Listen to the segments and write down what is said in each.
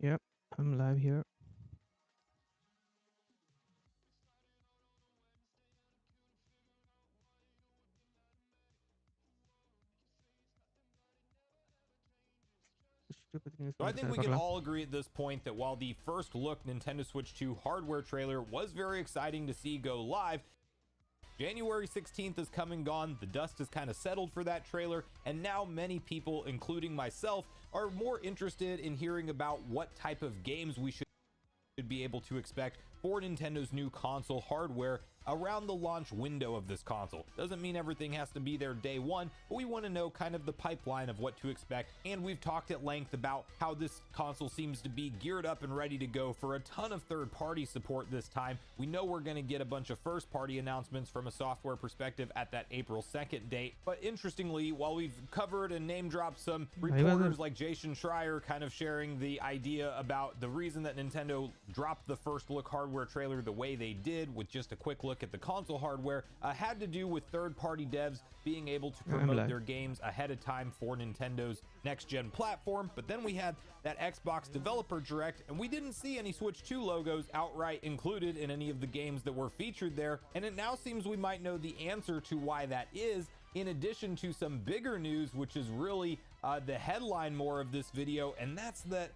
Yep, I'm live here. Stupid news So I வந்து think sir we can பார்க்கலாம். all agree at this point that while the first look Nintendo Switch 2 hardware trailer was very exciting to see go live, January 16th is come and gone, the dust has kind of settled for that trailer, and now many people, including myself, are more interested in hearing about what type of games we should be able to expect for Nintendo's new console hardware around the launch window of this console. Doesn't mean everything has to be there day one, but we want to know kind of the pipeline of what to expect. And we've talked at length about how this console seems to be geared up and ready to go for a ton of third-party support this time. We know we're going to get a bunch of first-party announcements from a software perspective at that April 2nd date. But interestingly, while we've covered and name dropped some reporters like Jason Schreier kind of sharing the idea about the reason that Nintendo dropped the first look hardware trailer the way they did with just a quick look at the console hardware, had to do with third-party devs being able to promote their games ahead of time for Nintendo's next-gen platform. But then we had that Xbox Developer Direct, and we didn't see any Switch 2 logos outright included in any of the games that were featured there. And it now seems we might know the answer to why that is, in addition to some bigger news, which is really the headline more of this video, and that's that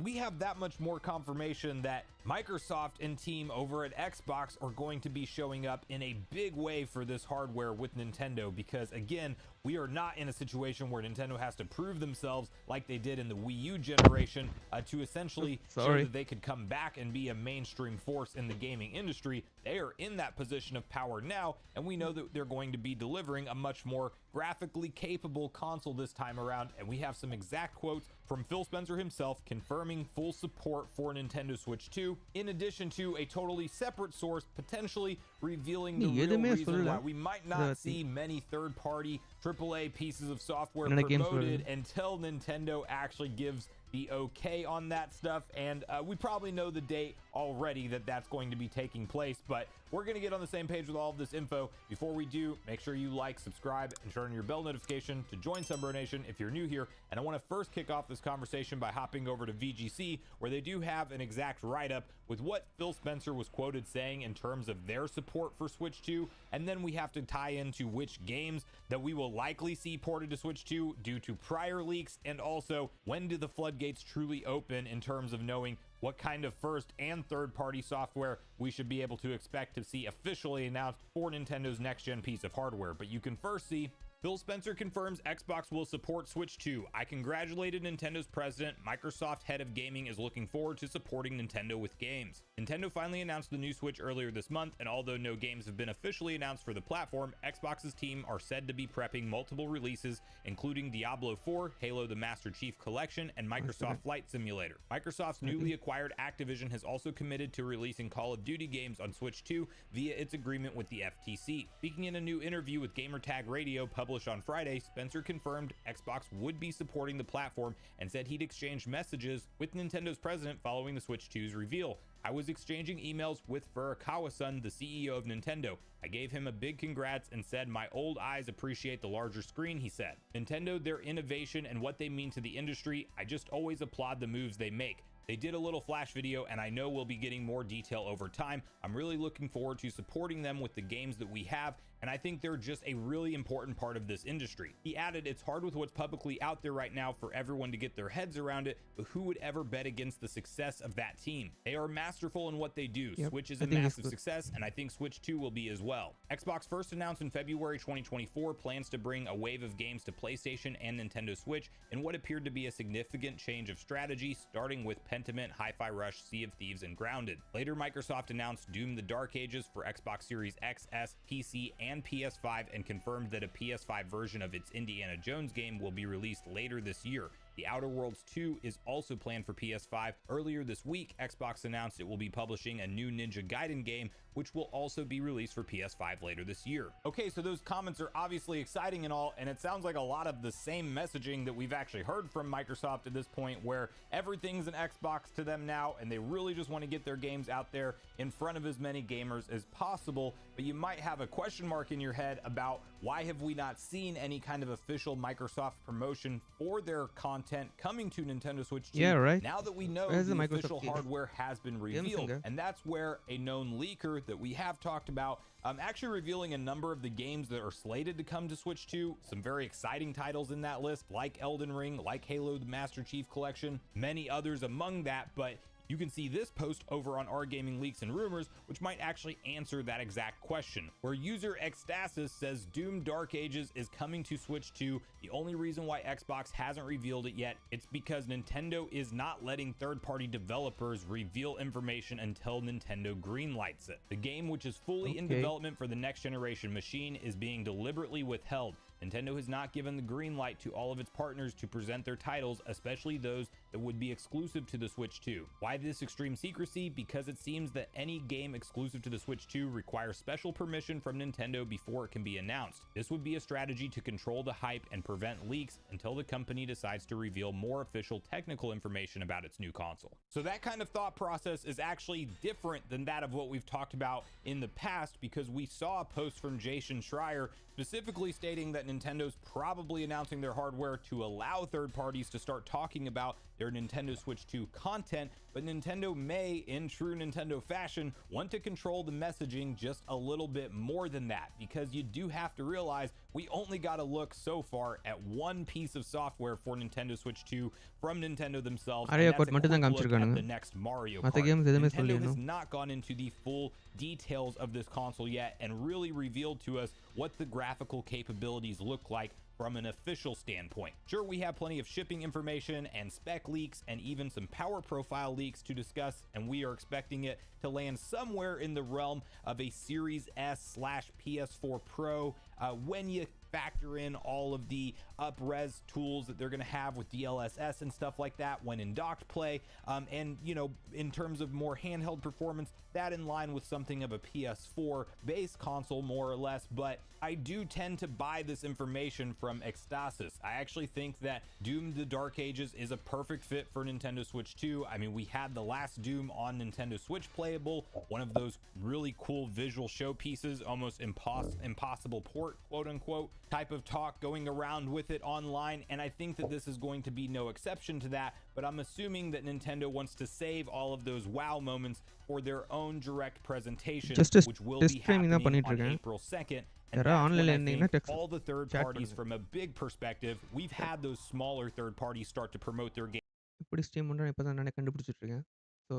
we have that much more confirmation that Microsoft and team over at Xbox are going to be showing up in a big way for this hardware with Nintendo, because again, we are not in a situation where Nintendo has to prove themselves like they did in the Wii U generation to essentially show that they could come back and be a mainstream force in the gaming industry. They are in that position of power now, and we know that they're going to be delivering a much more graphically capable console this time around. And we have some exact quotes from Phil Spencer himself confirming full support for Nintendo Switch 2, in addition to a totally separate source potentially revealing the real reason why we might not see many third-party AAA pieces of software promoted until Nintendo actually gives the okay on that stuff. And we probably know the date already that that's going to be taking place, but we're going to get on the same page with all of this info. Before we do, make sure you like, subscribe, and turn on your bell notification to join Sunbro Nation if you're new here. And I want to first kick off this conversation by hopping over to VGC, where they do have an exact write-up with what Phil Spencer was quoted saying in terms of their support for Switch 2. And then we have to tie into which games that we will likely see ported to Switch 2 due to prior leaks, and also when do the floodgates truly open in terms of knowing what kind of first and third-party software we should be able to expect to see officially announced for Nintendo's next-gen piece of hardware. But you can first see Phil Spencer confirms Xbox will support Switch 2. I congratulated Nintendo's president. Microsoft head of gaming is looking forward to supporting Nintendo with games. Nintendo finally announced the new Switch earlier this month, and although no games have been officially announced for the platform, Xbox's team are said to be prepping multiple releases, including Diablo 4, Halo the Master Chief Collection, and Microsoft Flight Simulator. Microsoft's newly acquired Activision has also committed to releasing Call of Duty games on Switch 2 via its agreement with the FTC. Speaking in a new interview with Gamertag Radio published on Friday, Spencer confirmed Xbox would be supporting the platform and said he'd exchanged messages with Nintendo's president following the Switch 2's reveal. I was exchanging emails with Furukawa-san, the CEO of Nintendo. I gave him a big congrats and said my old eyes appreciate the larger screen, he said. Nintendo, their innovation and what they mean to the industry, I just always applaud the moves they make. They did a little flash video, and I know we'll be getting more detail over time. I'm really looking forward to supporting them with the games that we have, and I think they're just a really important part of this industry. He added, it's hard with what's publicly out there right now for everyone to get their heads around it, but who would ever bet against the success of that team? They are masterful in what they do. Switch is a massive success, and I think Switch 2 will be as well. Xbox first announced in February 2024 plans to bring a wave of games to PlayStation and Nintendo Switch in what appeared to be a significant change of strategy, starting with Pentiment, Hi-Fi Rush, Sea of Thieves, and Grounded. Later, Microsoft announced Doom: The Dark Ages for Xbox Series XS, PC, and PS5, and confirmed that a PS5 version of its Indiana Jones game will be released later this year. The Outer Worlds 2 is also planned for PS5. Earlier this week, Xbox announced it will be publishing a new Ninja Gaiden game which will also be released for PS5 later this year. Okay, so those comments are obviously exciting and all, and it sounds like a lot of the same messaging that we've actually heard from Microsoft at this point, where everything's an Xbox to them now, and they really just want to get their games out there in front of as many gamers as possible. But you might have a question mark in your head about why have we not seen any kind of official Microsoft promotion for their content coming to Nintendo Switch 2 now that we know the official hardware has been revealed. And that's where a known leaker that we have talked about actually revealing a number of the games that are slated to come to Switch 2. Some very exciting titles in that list, like Elden Ring, like Halo the Master Chief Collection, many others among that. But you can see this post over on Our Gaming Leaks and Rumors, which might actually answer that exact question, where user Xtasis says Doom Dark Ages is coming to Switch 2. The only reason why Xbox hasn't revealed it yet, it's because Nintendo is not letting third-party developers reveal information until Nintendo greenlights it. The game, which is fully in development for the next generation machine, is being deliberately withheld. Nintendo has not given the green light to all of its partners to present their titles, especially those that would be exclusive to the Switch 2. Why this extreme secrecy? Because it seems that any game exclusive to the Switch 2 requires special permission from Nintendo before it can be announced. This would be a strategy to control the hype and prevent leaks until the company decides to reveal more official technical information about its new console. So that kind of thought process is actually different than that of what we've talked about in the past, because we saw a post from Jason Schreier specifically stating that Nintendo's probably announcing their hardware to allow third parties to start talking about their Nintendo Switch 2 content, but Nintendo may, in true Nintendo fashion, want to control the messaging just a little bit more than that, because you do have to realize we only got to look so far at one piece of software for Nintendo Switch 2 from Nintendo themselves, and that's a quick look at the next Mario Kart. Nintendo has not gone into the full details of this console yet and really revealed to us what the graphical capabilities look like from an official standpoint. Sure, we have plenty of shipping information and spec leaks and even some power profile leaks to discuss, and we are expecting it to land somewhere in the realm of a Series S/PS4 Pro when you factor in all of the up-res tools that they're going to have with DLSS and stuff like that when in docked play, and you know, in terms of more handheld performance, that in line with something of a PS4 base console more or less. But I do tend to buy this information from Xtasis. I actually think that Doom the Dark Ages is a perfect fit for Nintendo Switch 2. I mean, we had the last Doom on Nintendo Switch playable, one of those really cool visual showpieces, almost impossible port, quote unquote, type of talk going around with it online, and I think that this is going to be no exception to that. But I'm assuming that Nintendo wants to save all of those wow moments for their own direct presentation, which will be happening on April 2nd. And that's when I think all the third parties, from a big perspective, we've had those smaller third parties start to promote their game. இப்படி stream பண்ணுறேன் இப்போ தான் நானே கண்டுபிடிச்சிட்டு இருக்கேன். So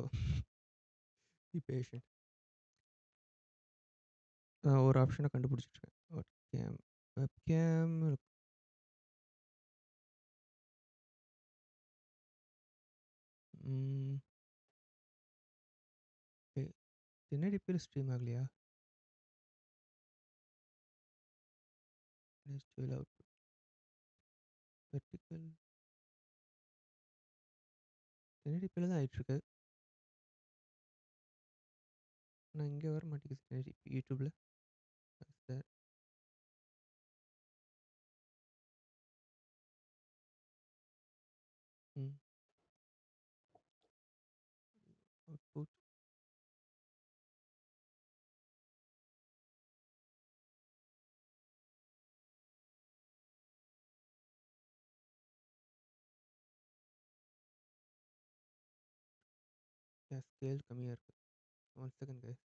B patient. ஒரு ஆப்ஷனை கண்டுபிடிச்சிட்டு இருக்கேன். வெப்கேம் என்னடி பேர் ஸ்ட்ரீம் ஆகலையா? அவுட்புட் வெர்டிக்கல் என்னடி பேர் தான் ஆயிட்டுருக்கு. நான் இங்கே வர மாட்டேங்குது யூடியூப்பில். சார் output scale கம்மியாக இருக்குது. 1 second guys.